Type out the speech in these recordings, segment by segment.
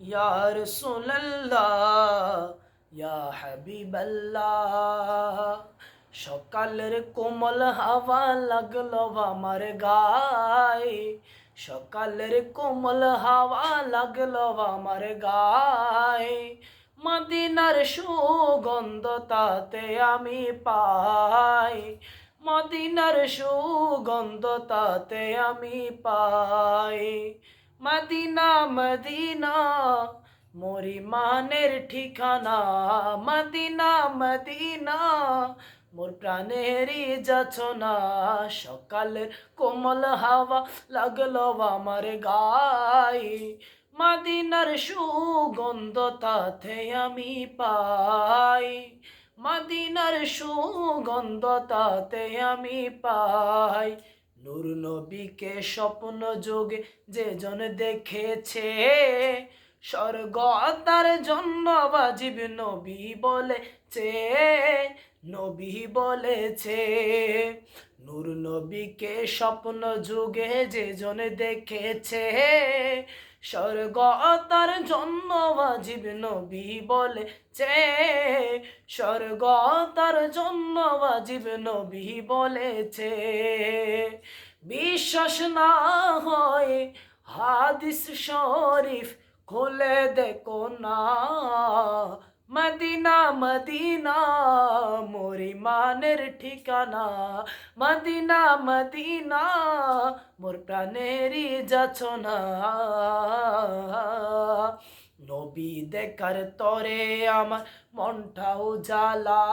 ইয়া রাসূলুল্লাহ ইয়া হাবিবাল্লাহ। সকালের কোমল হাওয়া লাগলো আমার গায়ে, সকালের কোমল হাওয়া লাগলো আমার গায়ে, মদিনার সুগন্ধ তাতে আমি পাই, মদিনার সুগন্ধ তাতে আমি পাই। মদিনা মদিনা মোর ইমানের ঠিকানা, মদিনা মদিনা মোর প্রাণেরই যাচনা। সকালের কোমল হাওয়া লাগলো আমার গায়ে, মদিনার সুগন্ধ তাতে আমি পাই, মদিনার সুগন্ধ তাতে আমি পাই। নূর নবীকে স্বপ্ন যোগে যে জন দেখেছে, স্বর্গ তার জন্য বাজিব নবী বলেছে, নবী বলেছে। নূর নবীকে স্বপ্ন যুগে যে জন দেখেছে, স্বর্গ তার জন্য বাজিব নবী বলেছে, স্বর্গ তার জন্য বাজিব নবী বলেছে। বিশ্বাস না হয় হাদিস শরীফ খুলে দেখো না, মদিনা মদিনা মোর ইমানের ঠিকানা, মদিনা মদিনা মোর প্রাণেরই যাচনা। নবী দেখার তরে আমার মনটা উজালা,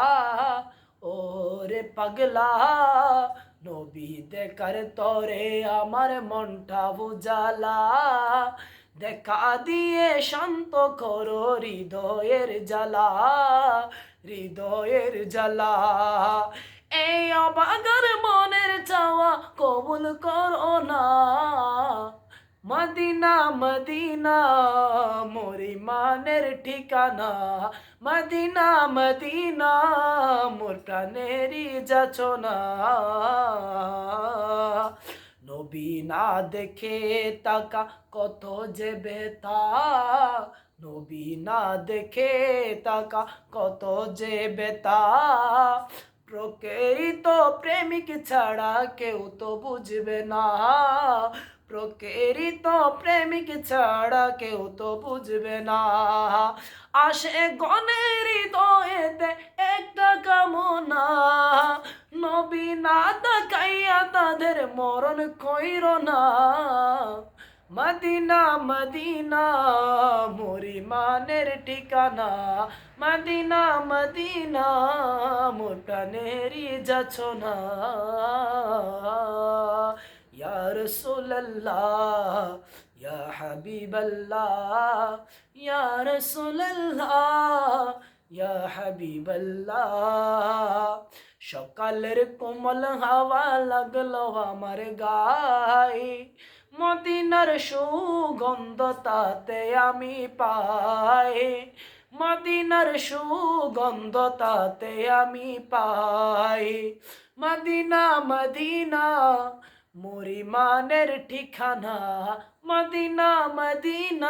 ওরে পাগলা নবী দেখার তরে আমার মনটা উজালা। দেখা দিয়ে শান্ত করো হৃদয়ের জ্বালা, হৃদয়ের জ্বালা। এই অবাগার মনের চাওয়া কবুল করো না, মদিনা মদিনা মোর ইমানের ঠিকানা, মদিনা মদিনা মোর প্রাণেরই যাচনা। নবী না দেখে তাকা কত যে বেতা, নবী না দেখে তাকা কত যে বেতা। প্রকৃত প্রেমিক ছাড়া কেউ তো বুঝবে না, প্রকৃত প্রেমিক ছাড়া কেউ তো বুঝবে না। আসে গণের হৃদয়েতে একটা কামনা, নবী না দেখাইয়া তাদের মরণ কইর না, মদিনা মদিনা মোর ইমানের ঠিকানা, মদিনা মদিনা মোর প্রাণেরই যাচনা। ইয়া রাসূলুল্লাহ ইয়া হাবিবাল্লাহ, ইয়া রাসূলুল্লাহ ইয়া হাবিবাল্লাহ। সকালের কোমল হাওয়া লাগলো আমার গায়ে, মদিনার সুগন্ধ তাতে আমি পাই, মদিনার সুগন্ধ তাতে আমি পাই। মদিনা মদিনা মোর ইমানের ঠিকানা, মদিনা মদিনা।